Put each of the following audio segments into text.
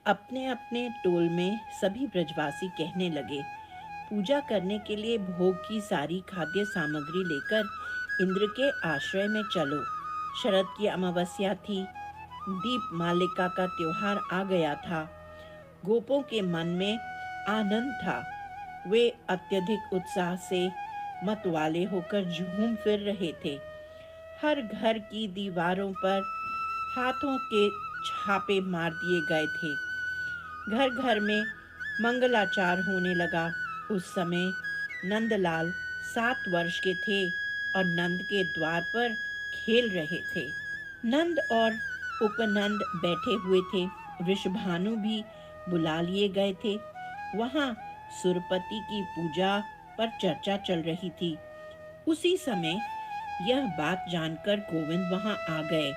अपने अपने टोल में सभी ब्रजवासी कहने लगे, पूजा करने के लिए भोग की सारी खाद्य सामग्री लेकर इंद्र के आश्रय में चलो। शरद की अमावस्या थी। दीप मालिका का त्योहार आ गया था। गोपों के मन में आनंद था। वे अत्यधिक उत्साह से मतवाले होकर झूम फिर रहे थे। हर घर की दीवारों पर हाथों के छापे मार दिए गए थे। घर घर में मंगलाचार होने लगा। उस समय नंदलाल 7 वर्ष के थे और नंद के द्वार पर खेल रहे थे। नंद और उपनंद बैठे हुए थे। वृषभानु भी बुला लिए गए थे। वहां सुरपति की पूजा पर चर्चा चल रही थी। उसी समय यह बात जानकर गोविंद वहां आ गए।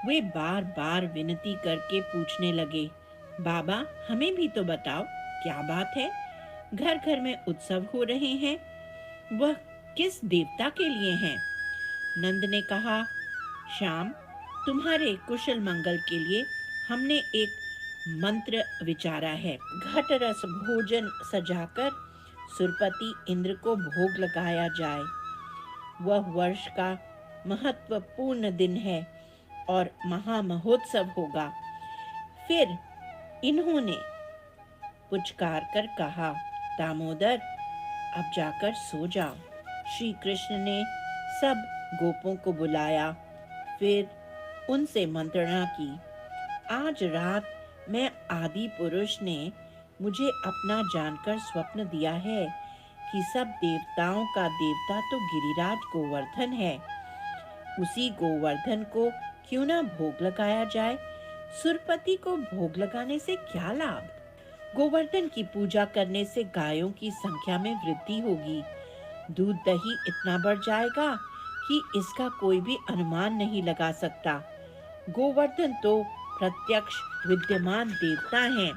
वे बार बार विनती करके पूछने लगे, बाबा हमें भी तो बताओ, क्या बात है? घर घर में उत्सव हो रहे हैं, वह किस देवता के लिए हैं? नंद ने कहा, श्याम, तुम्हारे कुशल मंगल के लिए हमने एक मंत्र विचारा है। घट रस भोजन सजाकर सुरपति इंद्र को भोग लगाया जाए। वह वर्ष का महत्वपूर्ण दिन है और महामहोत्सव होगा। फिर इन्होंने पुचकार कर कहा, दामोदर, अब जाकर सो जाओ। श्री कृष्ण ने सब गोपों को बुलाया। फिर उनसे मंत्रणा की, आज रात मैं आदि पुरुष ने मुझे अपना जानकर स्वप्न दिया है कि सब देवताओं का देवता तो गिरिराज गोवर्धन है। उसी गोवर्धन को क्यों ना भोग लगाया जाए? सुरपति को भोग लगाने से क्या लाभ? गोवर्धन की पूजा करने से गायों की संख्या में वृद्धि होगी। दूध दही इतना बढ़ जाएगा कि इसका कोई भी अनुमान नहीं लगा सकता। गोवर्धन तो प्रत्यक्ष विद्यमान देवता हैं।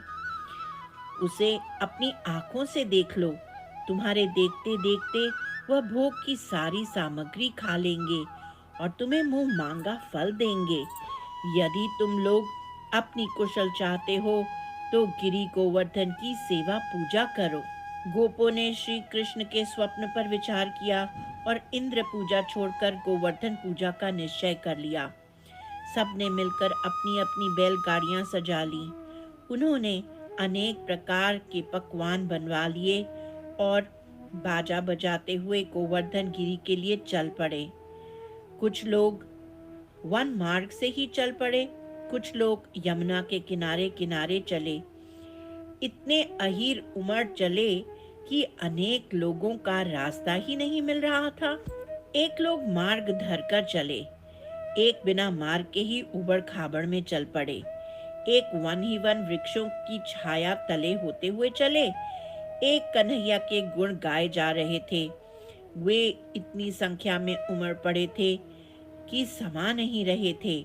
उसे अपनी आंखों से देख लो। तुम्हारे देखते देखते वह भोग की सारी सामग्री खा लेंगे और तुम्हें मुंह मांगा फल देंगे। यदि तुम लोग अपनी कुशल चाहते हो तो गिरि गोवर्धन की सेवा पूजा करो। गोपों ने श्री कृष्ण के स्वप्न पर विचार किया और इंद्र पूजा छोड़कर गोवर्धन पूजा का निश्चय कर लिया। सबने मिलकर अपनी अपनी बैलगाड़ियां सजा ली। उन्होंने अनेक प्रकार के पकवान बनवा लिए और बाजा बजाते हुए गोवर्धन गिरी के लिए चल पड़े। कुछ लोग वन मार्ग से ही चल पड़े, कुछ लोग यमुना के किनारे किनारे चले। इतने अहीर उमड़ चले कि अनेक लोगों का रास्ता ही नहीं मिल रहा था। एक लोग मार्ग धरकर चले, एक बिना मार्ग के ही उबड़ खाबड़ में चल पड़े। एक वन ही वन वृक्षों की छाया तले होते हुए चले। एक कन्हैया के गुण गाए जा रहे थे। वे इतनी संख्या में उमड़ पड़े थे कि समा नहीं रहे थे।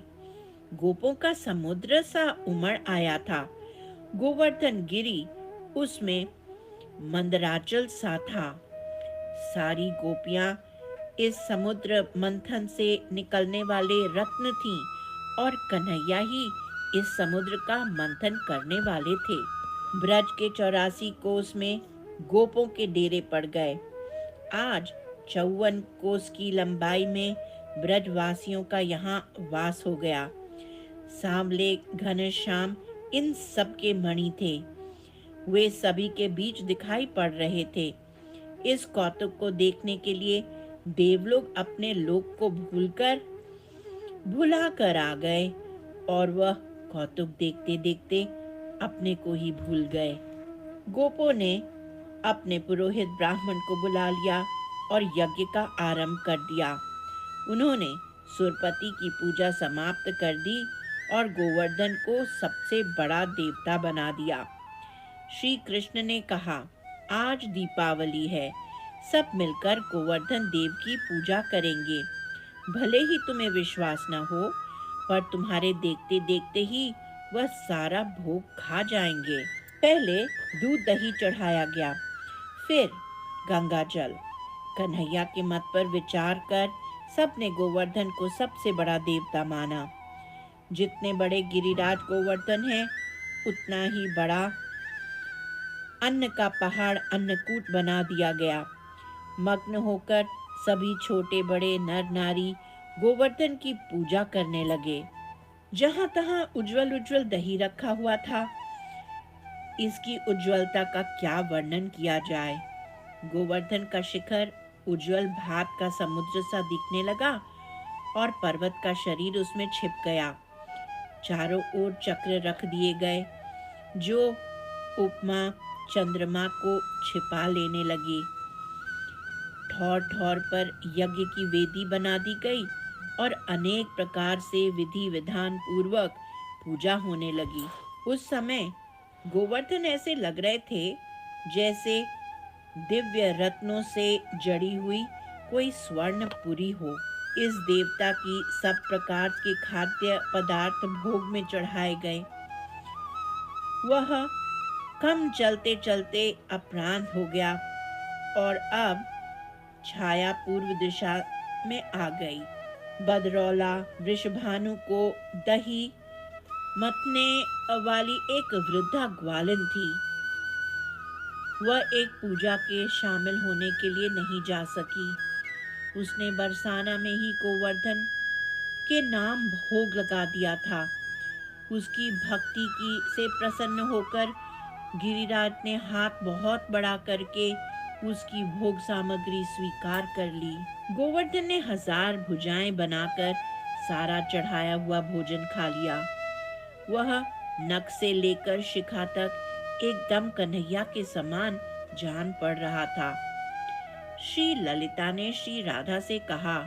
गोपों का समुद्र सा उमड़ आया था। गोवर्धन गिरी उसमें मंदराचल सा था। सारी गोपियां इस समुद्र मंथन से निकलने वाले रत्न थीं और कन्हैया ही इस समुद्र का मंथन करने वाले थे। ब्रज के 84 कोस में गोपों के डेरे पड़ गए। आज 54 कोस की लंबाई में ब्रजवासियों का यहाँ वास हो गया। सांवले घनश्याम इन सब के मणि थे। वे सभी के बीच दिखाई पड़ रहे थे। इस कौतुक को देखने के लिए देवलोग अपने लोक को भुला कर आ गए और वह कौतुक देखते देखते अपने को ही भूल गए। गोपों ने अपने पुरोहित ब्राह्मण को बुला लिया और यज्ञ का आरंभ कर दिया। उन्होंने सुरपति की पूजा समाप्त कर दी और गोवर्धन को सबसे बड़ा देवता बना दिया। श्री कृष्ण ने कहा, आज दीपावली है, सब मिलकर गोवर्धन देव की पूजा करेंगे। भले ही तुम्हें विश्वास न हो, पर तुम्हारे देखते देखते ही वह सारा भोग खा जाएंगे। पहले दूध दही चढ़ाया गया, फिर गंगा जल। कन्हैया के मत पर विचार कर सबने गोवर्धन को सबसे बड़ा देवता माना। जितने बड़े गिरिराज गोवर्धन हैं, उतना ही बड़ा अन्न का पहाड़ अन्नकूट बना दिया गया। मग्न होकर सभी छोटे बड़े नर नारी गोवर्धन की पूजा करने लगे। जहां तहां उज्जवल उज्जवल दही रखा हुआ था। इसकी उज्ज्वलता का क्या वर्णन किया जाए। गोवर्धन का शिखर उज्जवल भात का समुद्र सा दिखने लगा और पर्वत का शरीर उसमें छिप गया। चारों ओर चक्र रख दिए गए जो उपमा चंद्रमा को छिपा लेने लगी। ठौर ठौर पर यज्ञ की वेदी बना दी गई और अनेक प्रकार से विधि विधान पूर्वक पूजा होने लगी। उस समय गोवर्धन ऐसे लग रहे थे जैसे दिव्य रत्नों से जड़ी हुई कोई स्वर्णपुरी हो। इस देवता की सब प्रकार के खाद्य पदार्थ भोग में चढ़ाए गए। वह कम चलते चलते अपराह्न हो गया और अब छाया पूर्व दिशा में आ गई। बदरौला वृषभानु को दही मतने वाली एक वृद्धा ग्वालिन थी। वह एक पूजा के शामिल होने के लिए नहीं जा सकी। उसने बरसाना में ही गोवर्धन के नाम भोग लगा दिया था। उसकी भक्ति की से प्रसन्न होकर गिरिराज ने हाथ बहुत बड़ा करके उसकी भोग सामग्री स्वीकार कर ली। गोवर्धन ने 1000 भुजाएं बनाकर सारा चढ़ाया हुआ भोजन खा लिया। वह नख से लेकर शिखा तक एकदम कन्हैया के समान जान पड़ रहा था। श्री ललिता ने श्री राधा से कहा,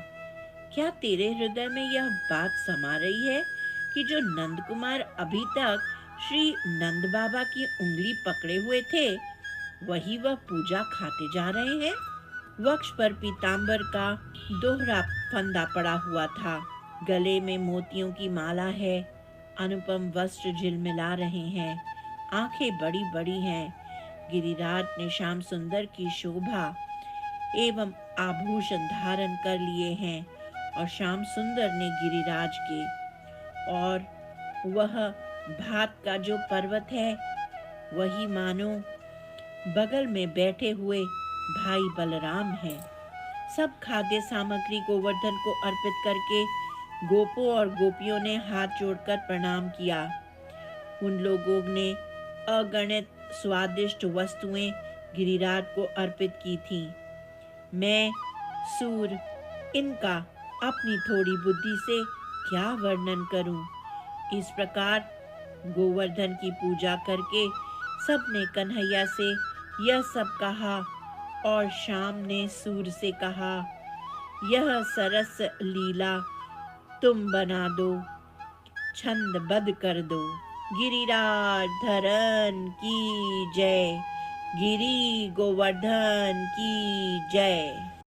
क्या तेरे हृदय में यह बात समा रही है कि जो नंद कुमार अभी तक श्री नंद बाबा की उंगली पकड़े हुए थे वही वह पूजा खाते जा रहे हैं। वक्ष पर पीतांबर का दोहरा फंदा पड़ा हुआ था। गले में मोतियों की माला है। अनुपम वस्त्र झिलमिला रहे हैं। आंखें बड़ी बड़ी हैं। गिरिराज ने श्याम सुंदर की शोभा एवं आभूषण धारण कर लिए हैं और श्याम सुंदर ने गिरिराज के। और वह भात का जो पर्वत है वही मानो बगल में बैठे हुए भाई बलराम है। सब खाद्य सामग्री गोवर्धन को अर्पित करके गोपों और गोपियों ने हाथ जोड़कर प्रणाम किया। उन लोगों ने अगणित स्वादिष्ट वस्तुएं गिरिराज को अर्पित की थीं। मैं सूर इनका अपनी थोड़ी बुद्धि से क्या वर्णन करूं। इस प्रकार गोवर्धन की पूजा करके सबने कन्हैया से यह सब कहा और श्याम ने सूर से कहा, यह सरस लीला तुम बना दो, छंदबद्ध कर दो। गिरिराज धरन की जय। गिरी गोवर्धन की जय।